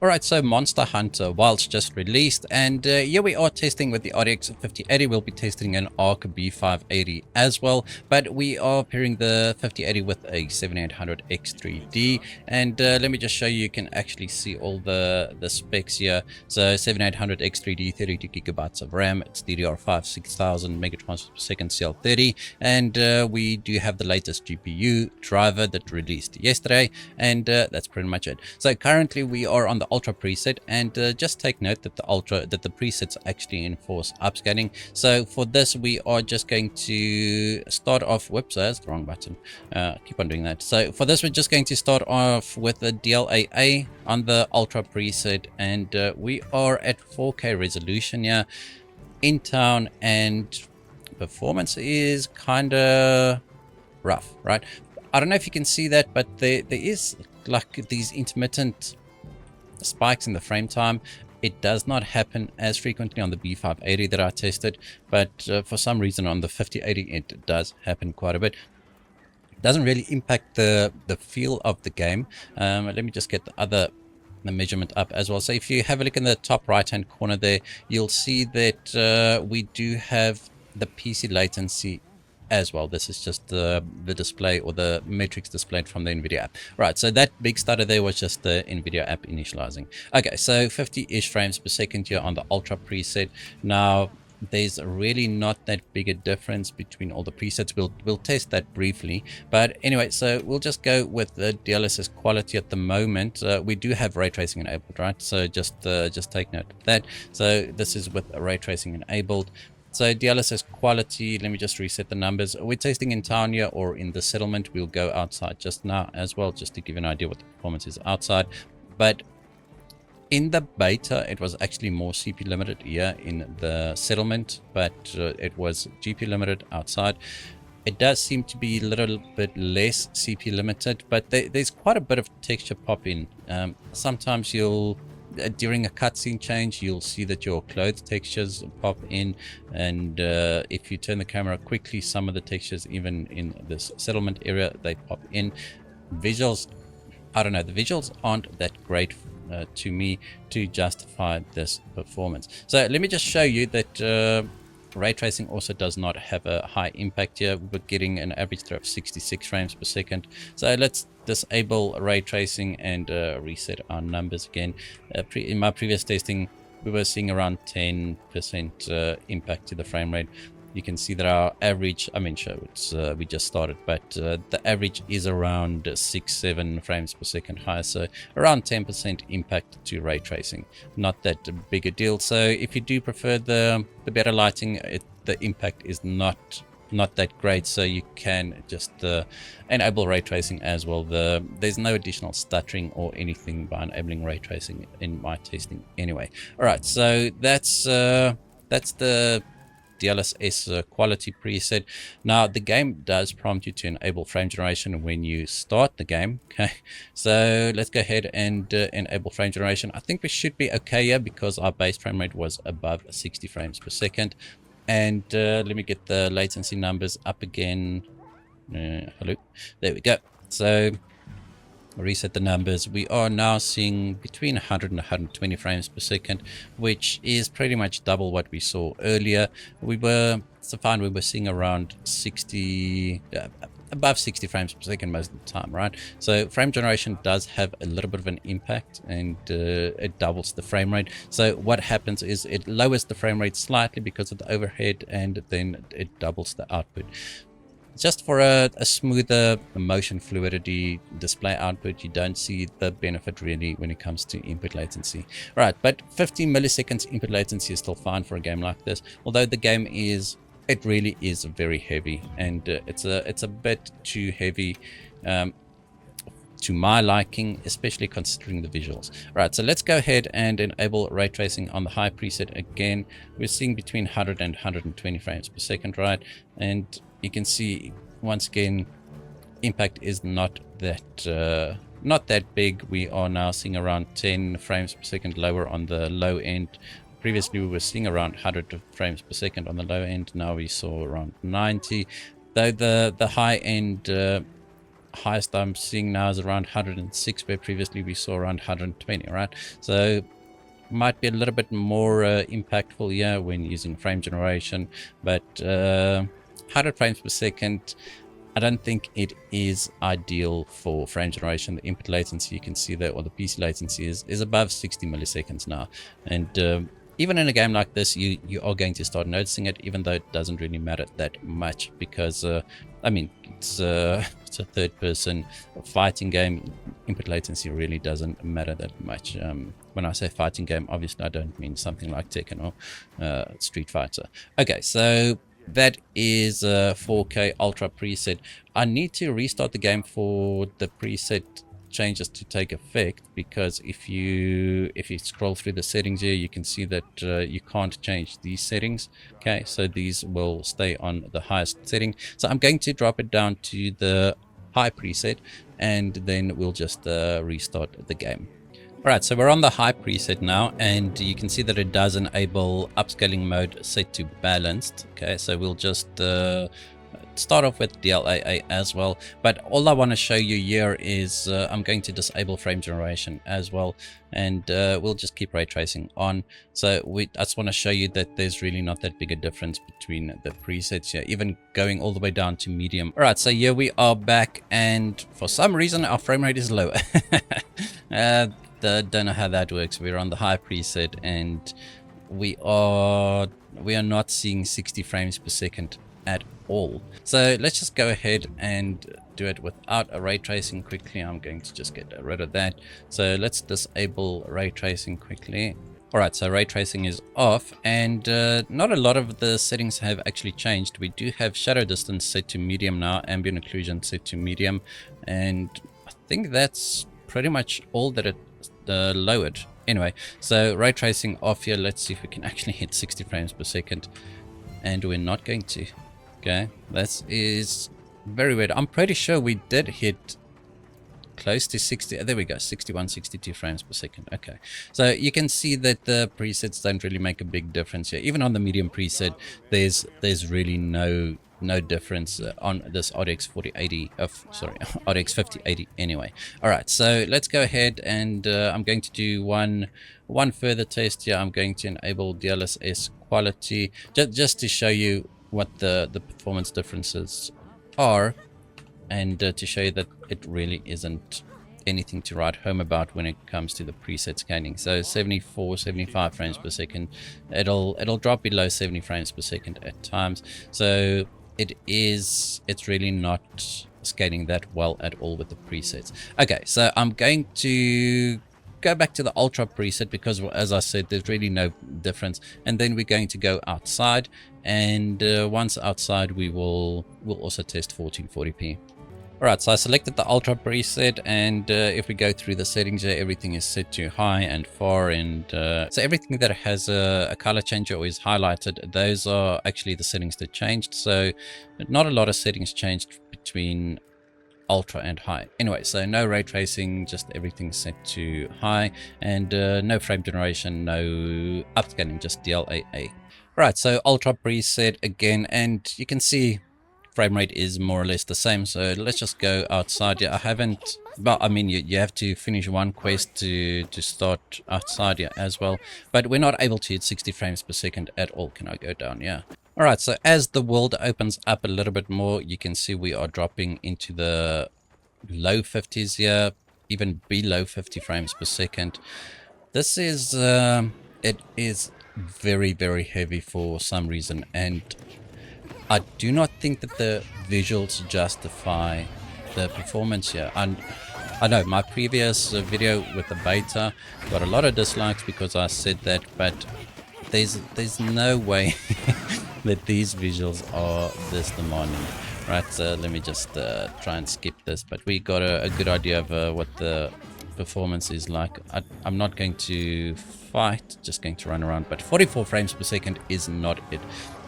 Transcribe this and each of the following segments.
Alright, so Monster Hunter Wilds just released, and here we are testing with the RTX 5080. We'll be testing an Arc B580 as well, but we are pairing the 5080 with a 7800X3D, and let me just show you, you can actually see all the specs here. So 7800X3D, 32 gigabytes of RAM, it's DDR5 6000 megatransfers per second CL30, and we do have the latest GPU driver that released yesterday, and that's pretty much it. So currently we are on the Ultra preset, and just take note that the presets actually enforce upscaling. So for this we are just going to start off, whoops, that's the wrong button, keep on doing that. So for this we're just going to start off with the DLAA on the Ultra preset, and we are at 4K resolution here in town, and performance is kind of rough, right? I don't know if you can see that, but there is like these intermittent spikes in the frame time. It does not happen as frequently on the B580 that I tested, but for some reason on the 5080 it does happen quite a bit. It doesn't really impact the feel of the game. Let me just get the measurement up as well. So if you have a look in the top right hand corner there, you'll see that we do have the PC latency as well. This is just the display, or the metrics displayed from the Nvidia app. Right, so that big stutter there was just the Nvidia app initializing. Okay, so 50-ish frames per second here on the Ultra preset. Now there's really not that big a difference between all the presets. We'll test that briefly, but anyway, so we'll just go with the DLSS quality at the moment. We do have ray tracing enabled, right? So just take note of that. So this is with ray tracing enabled. So DLSS quality, let me just reset the numbers. We're testing in town here or in the settlement. We'll go outside just now as well, just to give you an idea what the performance is outside. But in the beta, it was actually more CPU limited here in the settlement, but it was GPU limited outside. It does seem to be a little bit less CPU limited, but there's quite a bit of texture pop in. Sometimes during a cutscene change, you'll see that your clothes textures pop in, and if you turn the camera quickly, some of the textures, even in this settlement area, they pop in. Visuals, I don't know, the visuals aren't that great to me to justify this performance. So let me just show you that ray tracing also does not have a high impact here. We're getting an average throw of 66 frames per second. So let's disable ray tracing and reset our numbers again. In my previous testing, we were seeing around 10% impact to the frame rate. You can see that our average, I mean, sure, it's we just started, but the average is around 6-7 frames per second higher, so around 10% impact to ray tracing. Not that big a deal. So if you do prefer the better lighting, the impact is not that great, so you can just enable ray tracing as well. There's no additional stuttering or anything by enabling ray tracing in my testing anyway. All right, so that's the DLSS quality preset. Now the game does prompt you to enable frame generation when you start the game. Okay, so let's go ahead and enable frame generation. I think we should be okay here because our base frame rate was above 60 frames per second. And let me get the latency numbers up again. Hello, there we go. So reset the numbers. We are now seeing between 100 and 120 frames per second, which is pretty much double what we saw earlier. We were seeing around 60, above 60 frames per second most of the time, right? So frame generation does have a little bit of an impact, and it doubles the frame rate. So what happens is it lowers the frame rate slightly because of the overhead, and then it doubles the output. Just for a smoother motion fluidity display output, you don't see the benefit really when it comes to input latency. Right, but 15 milliseconds input latency is still fine for a game like this, although the game it really is very heavy, and it's a bit too heavy to my liking, especially considering the visuals. Right, so let's go ahead and enable ray tracing on the high preset again. We're seeing between 100 and 120 frames per second, right? And you can see once again, impact is not that big. We are now seeing around 10 frames per second lower on the low end. Previously we were seeing around 100 frames per second on the low end. Now we saw around 90. Though the high end highest I'm seeing now is around 106, where previously we saw around 120, right? So might be a little bit more impactful here when using frame generation, but 100 frames per second, I don't think it is ideal for frame generation. The input latency, you can see that, or the PC latency is above 60 milliseconds now. And even in a game like this, you are going to start noticing it, even though it doesn't really matter that much, because I mean, it's a third-person fighting game. Input latency really doesn't matter that much. When I say fighting game, obviously I don't mean something like Tekken or Street Fighter. Okay, so that is a 4K Ultra preset. I need to restart the game for the preset changes to take effect, because if you scroll through the settings here, you can see that you can't change these settings. Okay, so these will stay on the highest setting. So I'm going to drop it down to the high preset, and then we'll just restart the game. Alright, so we're on the high preset now, and you can see that it does enable upscaling mode set to balanced. Okay, so we'll just start off with DLAA as well, but all I want to show you here is I'm going to disable frame generation as well, and we'll just keep ray tracing on. So I just want to show you that there's really not that big a difference between the presets here, even going all the way down to medium. Alright, so here we are back, and for some reason our frame rate is lower. Don't know how that works. We're on the high preset, and we are not seeing 60 frames per second at all. So let's just go ahead and do it without a ray tracing quickly. I'm going to just get rid of that. So let's disable ray tracing quickly. Alright, so ray tracing is off, and not a lot of the settings have actually changed. We do have shadow distance set to medium now, ambient occlusion set to medium, and I think that's pretty much all that it lowered. Anyway, so ray tracing off here. Let's see if we can actually hit 60 frames per second, and we're not going to. Okay, that is very weird. I'm pretty sure we did hit close to 60. There we go, 61, 62 frames per second. Okay, so you can see that the presets don't really make a big difference here. Even on the medium preset, there's really no difference on this RTX 4080 RTX 5080 anyway. All right, so let's go ahead, and I'm going to do one further test here. I'm going to enable DLSS quality just to show you what the performance differences are, and to show you that it really isn't anything to write home about when it comes to the preset scanning. So 74, 75 frames per second, it'll drop below 70 frames per second at times. So it's really not scaling that well at all with the presets. Okay, so I'm going to go back to the ultra preset, because as I said, there's really no difference, and then we're going to go outside, and once outside we'll also test 1440p. Alright, so I selected the ultra preset, and if we go through the settings here, everything is set to high and far, and so everything that has a color changer or is highlighted, those are actually the settings that changed. So not a lot of settings changed between ultra and high. Anyway, so no ray tracing, just everything set to high, and no frame generation, no upscaling, just DLAA. Right, so ultra preset again, and you can see frame rate is more or less the same. So let's just go outside. Yeah, I haven't, well, I mean, you have to finish one quest to start outside here as well, but we're not able to hit 60 frames per second at all. Can I go down? Yeah. All right, so as the world opens up a little bit more, you can see we are dropping into the low 50s here, even below 50 frames per second. This is it is very, very heavy for some reason, and I do not think that the visuals justify the performance here. And I know my previous video with the beta got a lot of dislikes because I said that, but there's no way that these visuals are this demanding. Right, so let me just try and skip this, but we got a good idea of what the performance is like. I'm not going to fight, just going to run around, but 44 frames per second is not it.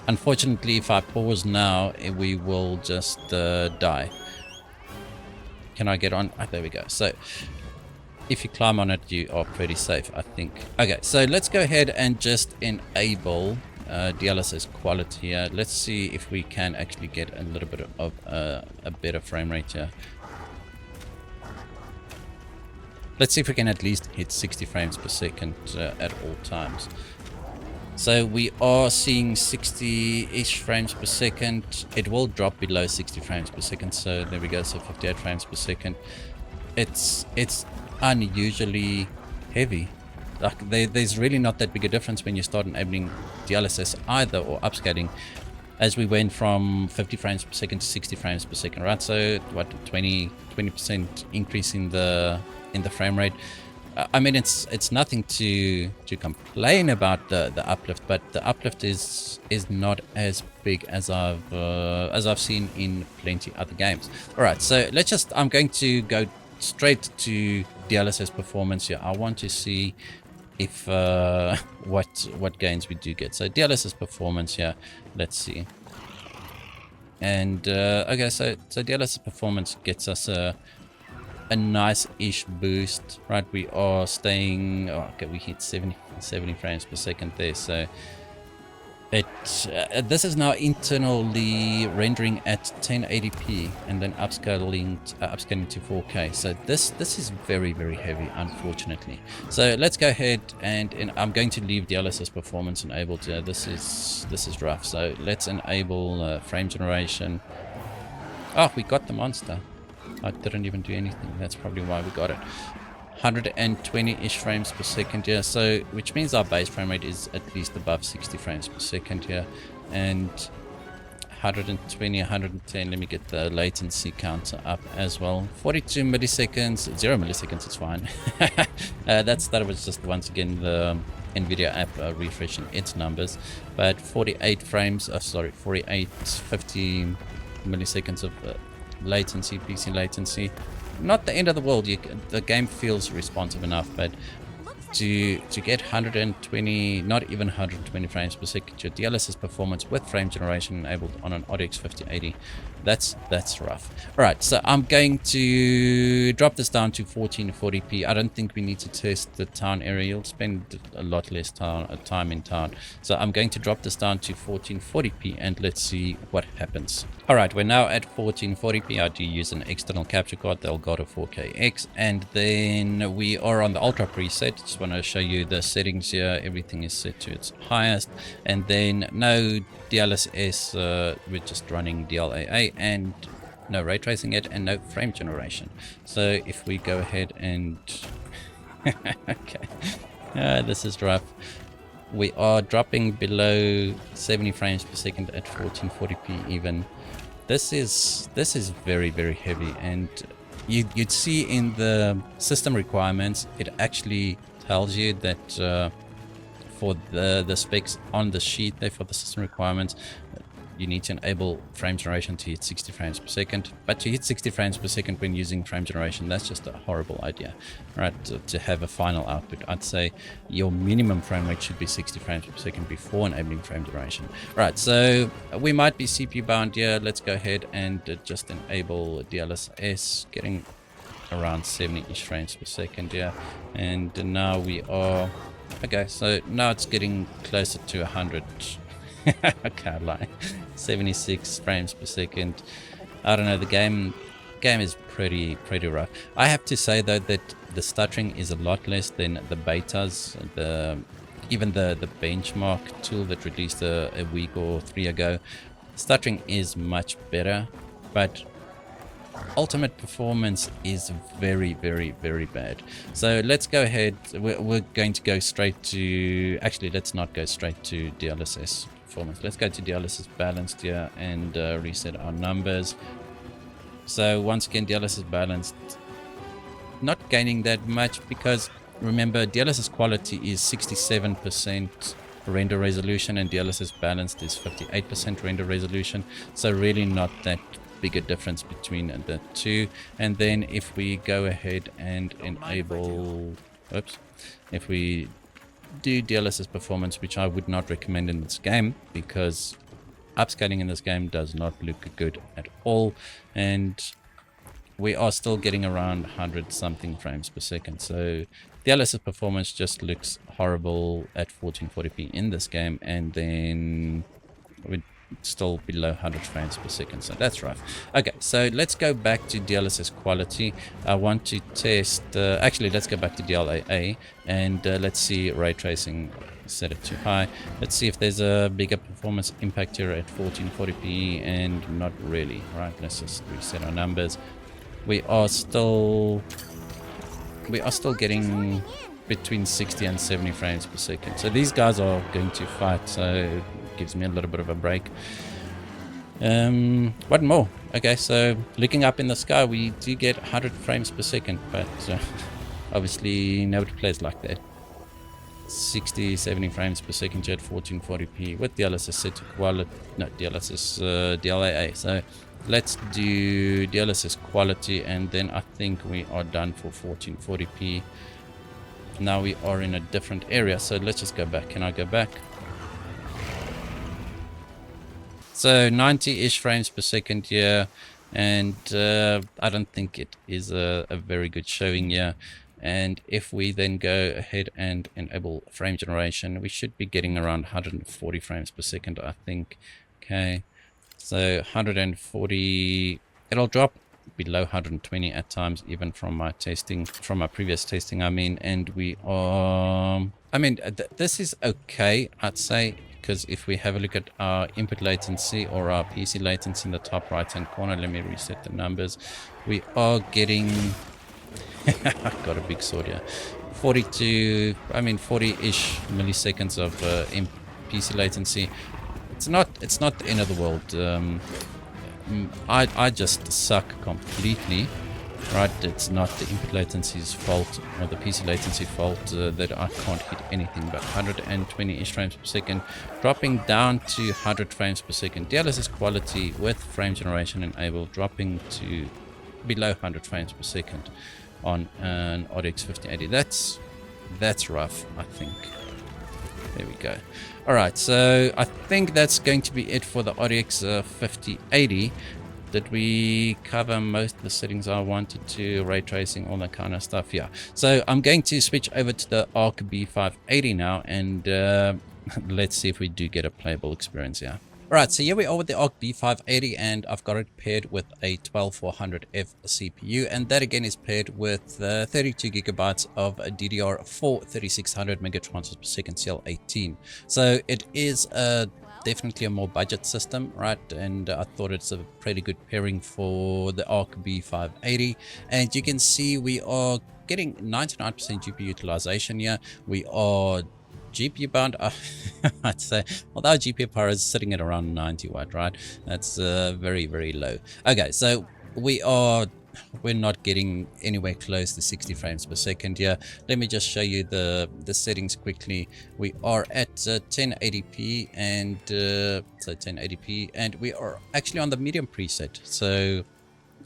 Unfortunately, if I pause now, we will just die. Can I get on? Oh, there we go. So if you climb on it, you are pretty safe, I think. Okay, so let's go ahead and just enable DLSS quality here. Let's see if we can actually get a little bit of a better frame rate here. Let's see if we can at least hit 60 frames per second at all times. So we are seeing 60-ish frames per second. It will drop below 60 frames per second. So there we go. So 58 frames per second. It's unusually heavy. Like there's really not that big a difference when you start enabling DLSS either, or upscaling, as we went from 50 frames per second to 60 frames per second, right? So what, 20% increase in the frame rate. I mean, it's nothing to complain about the uplift, but the uplift is not as big as I've seen in plenty other games. All right, so I'm going to go straight to DLSS performance here. I want to see if what gains we do get. So DLSS performance here, let's see. And okay, so DLSS performance gets us a nice-ish boost, right? We are staying, okay, we hit 70 frames per second there. So this is now internally rendering at 1080p and then upscaling to 4K. So this is very, very heavy, unfortunately. So let's go ahead and I'm going to leave DLSS performance enabled. This is rough. So let's enable frame generation. Oh, we got the monster. I didn't even do anything. That's probably why we got it. 120-ish frames per second here, so which means our base frame rate is at least above 60 frames per second here, and 120, 110. Let me get the latency counter up as well. 42 milliseconds, 0 milliseconds, it's fine. That was just once again the Nvidia app refreshing its numbers, but 48 frames, 50 milliseconds of latency, PC latency. Not the end of the world. The game feels responsive enough, but to get 120, not even 120 frames per second, your DLSS performance with frame generation enabled on an RTX 5080, that's rough. All right, so I'm going to drop this down to 1440p. I don't think we need to test the town area. You'll spend a lot less time in town. So I'm going to drop this down to 1440p and let's see what happens. All right, we're now at 1440p. I do use an external capture card, the Elgato 4KX, and then we are on the Ultra preset. Just want to show you the settings here. Everything is set to its highest, and then no DLSS, we're just running DLAA, and no ray tracing yet, and no frame generation. So if we go ahead and okay, this is rough. We are dropping below 70 frames per second at 1440p even. This is very, very heavy, and you'd see in the system requirements, it actually tells you that for the specs on the sheet there for the system requirements, you need to enable frame generation to hit 60 frames per second. But to hit 60 frames per second when using frame generation, that's just a horrible idea, right? To have a final output, I'd say your minimum frame rate should be 60 frames per second before enabling frame generation. Right, so we might be CPU bound here. Let's go ahead and just enable DLSS, getting around 70-ish frames per second here. And now we are, okay, so now it's getting closer to 100. I can't lie, 76 frames per second. I don't know, the game is pretty rough. I have to say though that the stuttering is a lot less than the betas. Even the benchmark tool that released a week or 3 ago, stuttering is much better, but ultimate performance is very bad. So let's go ahead, we're going to go straight to, actually let's not go straight to DLSS performance. Let's go to DLSS balanced here and reset our numbers. So once again, DLSS balanced, not gaining that much because remember DLSS quality is 67% render resolution and DLSS balanced is 58% render resolution, so really not that big a difference between the two. And then if we go ahead and enable, if we do DLSS performance, which I would not recommend in this game because upscaling in this game does not look good at all, and we are still getting around 100 something frames per second. So DLSS performance just looks horrible at 1440p in this game, and then still below 100 frames per second, so that's rough. Okay, so let's go back to DLSS quality. I want to test, actually let's go back to DLAA, and let's see ray tracing, set it too high. Let's see if there's a bigger performance impact here at 1440p, and not really. Right, let's just reset our numbers. We are still getting between 60 and 70 frames per second, so these guys are going to fight, so it gives me a little bit of a break. What more? Okay, so looking up in the sky, we do get 100 frames per second, but obviously nobody plays like that. 60, 70 frames per second at 1440p with DLSS set to quality, no, DLSS DLAA. So let's do DLSS quality, and then I think we are done for 1440p. Now we are in a different area, so let's just go back. Can I go back? So 90-ish frames per second here, and I don't think it is a very good showing here. And if we then go ahead and enable frame generation, we should be getting around 140 frames per second, I think. Okay, so 140, it'll drop below 120 at times, even from my testing, from my previous testing, I mean. And we are, I mean, this is okay, I'd say, because if we have a look at our input latency or our PC latency in the top right hand corner, let me reset the numbers. We are getting I've got a big sword here. 40-ish milliseconds of PC latency. It's not the end of the world. I just suck completely. Right, it's not the input latency's fault or the PC latency fault that I can't hit anything but 120-ish frames per second, dropping down to 100 frames per second. DLSS quality with frame generation enabled, dropping to below 100 frames per second on an RTX 5080. That's rough, I think. There we go. All right, so I think that's going to be it for the RTX 5080. Did we cover most of the settings I wanted to, ray tracing, all that kind of stuff? Yeah. So I'm going to switch over to the Arc B580 now, and let's see if we do get a playable experience here. Alright, so here we are with the Arc B580, and I've got it paired with a 12400F CPU, and that again is paired with 32 gigabytes of DDR4 3600 megatransfers per second CL18. So it is definitely a more budget system, right? And I thought it's a pretty good pairing for the Arc B580. And you can see we are getting 99% GPU utilization here. We are GPU bound, I'd say, although GPU power is sitting at around 90 watt, right? That's very, very low. Okay, so we're not getting anywhere close to 60 frames per second here. Let me just show you the settings quickly. We are at 1080p, and so 1080p, and we are actually on the medium preset. So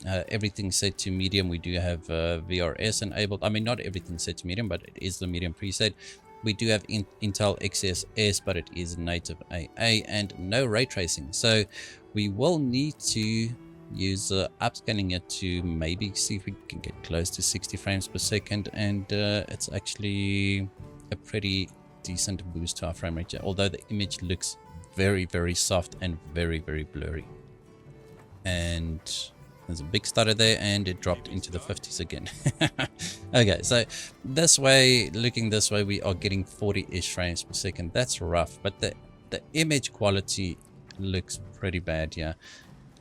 everything's set to medium. We do have VRS enabled. I mean, not everything's set to medium, but it is the medium preset. We do have Intel XeSS, but it is native AA, and no ray tracing. So we will need to use upscaling it to maybe see if we can get close to 60 frames per second, and it's actually a pretty decent boost to our frame rate, although the image looks very, very soft and very, very blurry. And there's a big stutter there, and it dropped into the 50s again. Okay, so this way, looking this way, we are getting 40-ish frames per second. That's rough, but the image quality looks pretty bad here.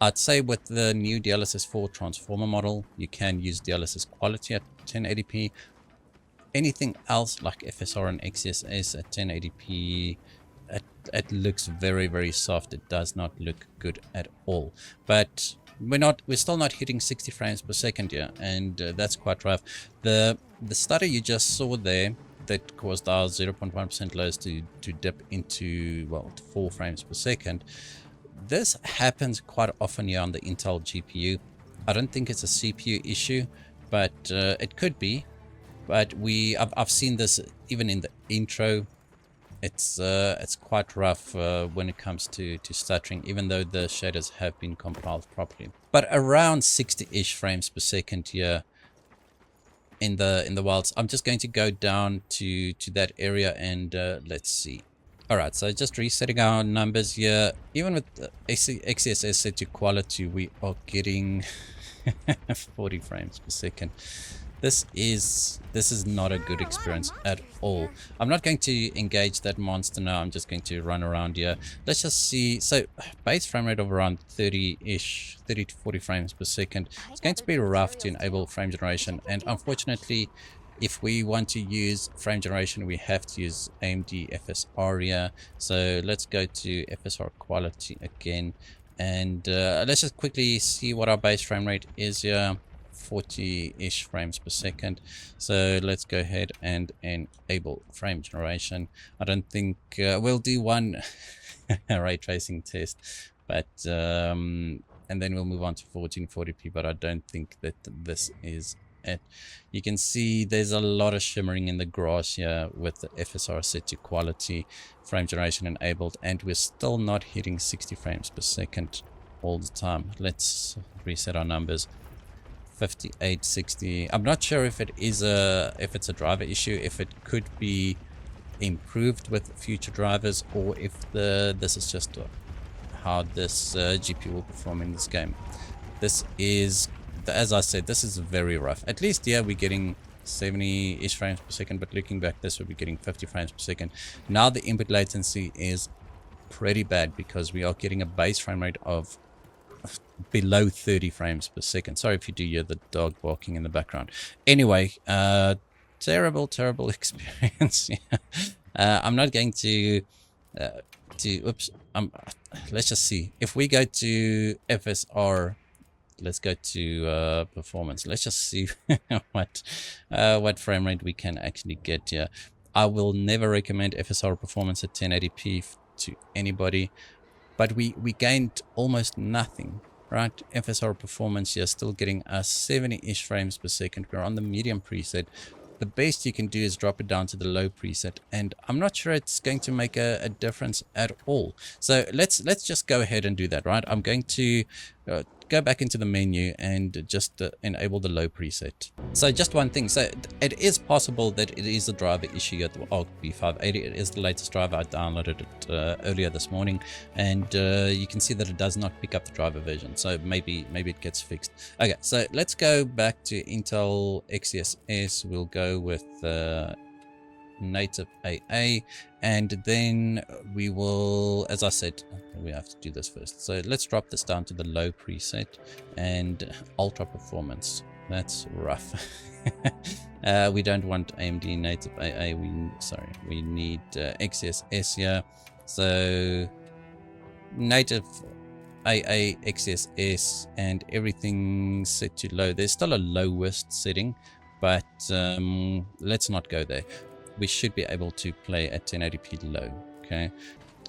I'd say with the new DLSS 4 transformer model, you can use DLSS quality at 1080p. Anything else like FSR and XeSS at 1080p, it looks very, very soft. It does not look good at all. But we're still not hitting 60 frames per second here, and that's quite rough. The stutter you just saw there that caused our 0.1% lows to dip into, well, 4 frames per second. This happens quite often here on the Intel GPU. I don't think it's a CPU issue, but it could be. But I've seen this even in the intro. It's quite rough when it comes to stuttering, even though the shaders have been compiled properly. But around 60-ish frames per second here in the wilds. I'm just going to go down to that area, and let's see. All right, so just resetting our numbers here. Even with XeSS set to quality, we are getting 40 frames per second. This is not a good experience at all. I'm not going to engage that monster now. I'm just going to run around here. Let's just see. So base frame rate of around 30-ish, 30 to 40 frames per second. It's going to be rough to enable frame generation, and unfortunately, if we want to use frame generation, we have to use AMD FSR here. So let's go to FSR quality again, and let's just quickly see what our base frame rate is here. 40-ish frames per second. So let's go ahead and enable frame generation. I don't think we'll do one ray tracing test, but and then we'll move on to 1440p, but I don't think that this is it. You can see there's a lot of shimmering in the grass here with the FSR set to quality, frame generation enabled, and we're still not hitting 60 frames per second all the time. Let's reset our numbers. 58, 60. I'm not sure if it's a driver issue, if it could be improved with future drivers, or if this is just how this GPU will perform in this game. This is, as I said, this is very rough. At least here we're getting 70-ish frames per second, but looking back, this will be getting 50 frames per second. Now the input latency is pretty bad because we are getting a base frame rate of below 30 frames per second. Sorry if you do hear the dog barking in the background. Anyway, terrible experience. I'm not going to oops, let's just see. If we go to FSR, let's go to performance. Let's just see what frame rate we can actually get here. I will never recommend FSR performance at 1080p to anybody, but we gained almost nothing, right? FSR performance here still getting us 70-ish frames per second. We're on the medium preset. The best you can do is drop it down to the low preset, and I'm not sure it's going to make a difference at all. So let's just go ahead and do that, right? I'm going to go back into the menu and just enable the low preset. So just one thing, so it is possible that it is a driver issue at the Arc B580. It is the latest driver. I downloaded it earlier this morning, and you can see that it does not pick up the driver version, so maybe it gets fixed. Okay, so let's go back to Intel XeSS. We'll go with native AA, and then we will, as I said, we have to do this first. So let's drop this down to the low preset and ultra performance. That's rough. We don't want AMD native AA. We need XeSS here. So native AA, XeSS, and everything set to low. There's still a lowest setting, but let's not go there. We should be able to play at 1080p low.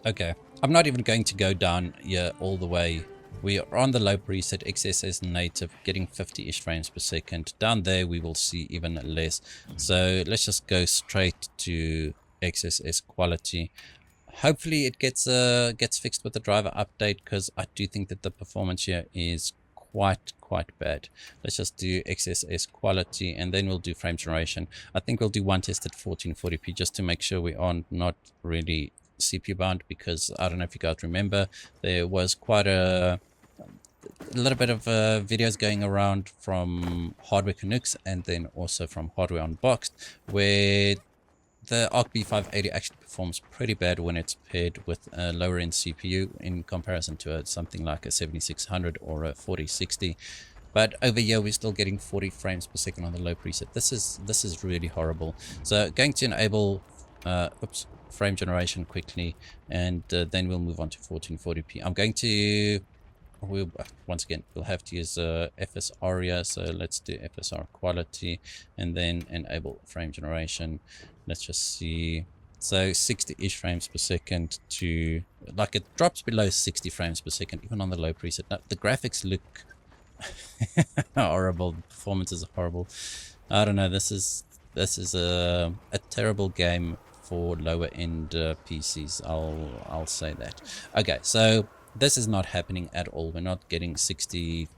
Okay, I'm not even going to go down here all the way. We are on the low preset, XeSS native, getting 50-ish frames per second. Down there we will see even less. So let's just go straight to XeSS quality. Hopefully it gets fixed with the driver update, because I do think that the performance here is quite bad. Let's just do XeSS quality, and then we'll do frame generation. I think we'll do one test at 1440p just to make sure we are not really CPU bound, because I don't know if you guys remember, there was quite a little bit of videos going around from Hardware Canucks and then also from Hardware Unboxed, where the Arc B580 actually performs pretty bad when it's paired with a lower end CPU in comparison to something like a 7600 or a 4060. But over here we're still getting 40 frames per second on the low preset. This is really horrible. So going to enable frame generation quickly, and then we'll move on to 1440p. I'm going to once again we'll have to use FSR here, so let's do FSR quality and then enable frame generation. Let's just see. So 60-ish frames per second to, like, it drops below 60 frames per second even on the low preset. Now, the graphics look horrible. The performance is horrible. I don't know. This is a terrible game for lower end PCs. I'll say that. Okay, so this is not happening at all. We're not getting 60.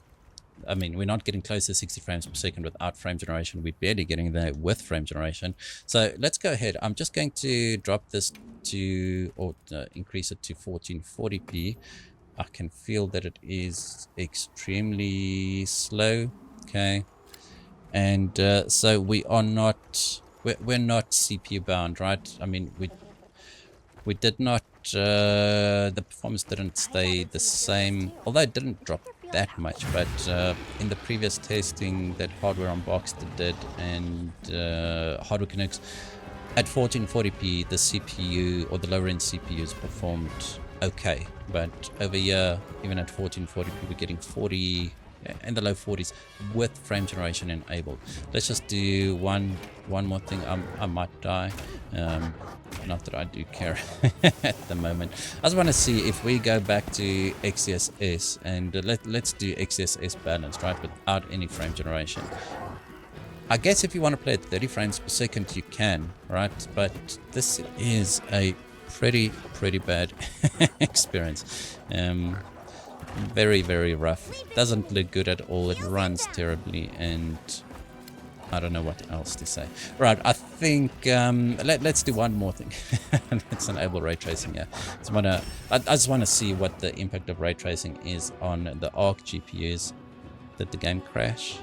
I mean, we're not getting close to 60 frames per second without frame generation. We're barely getting there with frame generation. So let's go ahead. I'm just going to drop this to, or increase it to 1440p, I can feel that it is extremely slow. Okay. And so we are not, we're not CPU bound, right? I mean, we did not, the performance didn't stay the same, although it didn't drop that much, but in the previous testing that Hardware Unboxed did, and Hardware Connects, at 1440p the CPU or the lower end CPUs performed okay, but over here, even at 1440p, we're getting 40 in the low 40s with frame generation enabled. Let's just do one more thing. I might die, not that I do care at the moment. I just want to see if we go back to XeSS, and let's do XeSS balanced, right, without any frame generation. I guess if you want to play at 30 frames per second, you can, right? But this is a pretty bad experience. Very, very rough. Doesn't look good at all. It runs terribly, and I don't know what else to say. Right, I think let's do one more thing. Let's enable ray tracing here. I just want to see what the impact of ray tracing is on the Arc GPUs. Did the game crash?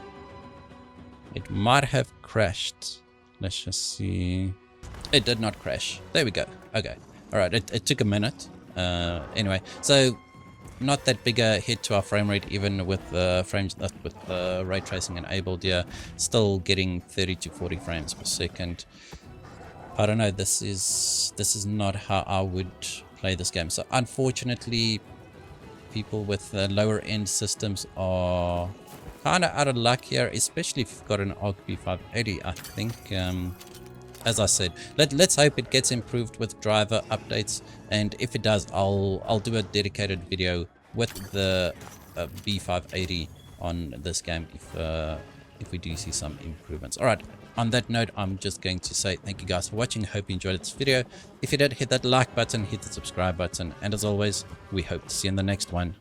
It might have crashed. Let's just see. It did not crash. There we go. Okay. All right. It took a minute. Anyway, so not that big a hit to our frame rate, even with ray tracing enabled. Yeah, still getting 30 to 40 frames per second. I don't know. This is not how I would play this game. So unfortunately, people with lower end systems are kind of out of luck here, especially if you've got an Arc B580. I think, as I said, let's hope it gets improved with driver updates, and if it does, I'll do a dedicated video with the B580 on this game if we do see some improvements. All right, on that note, I'm just going to say thank you guys for watching. Hope you enjoyed this video. If you did, hit that like button, hit the subscribe button, and as always, we hope to see you in the next one.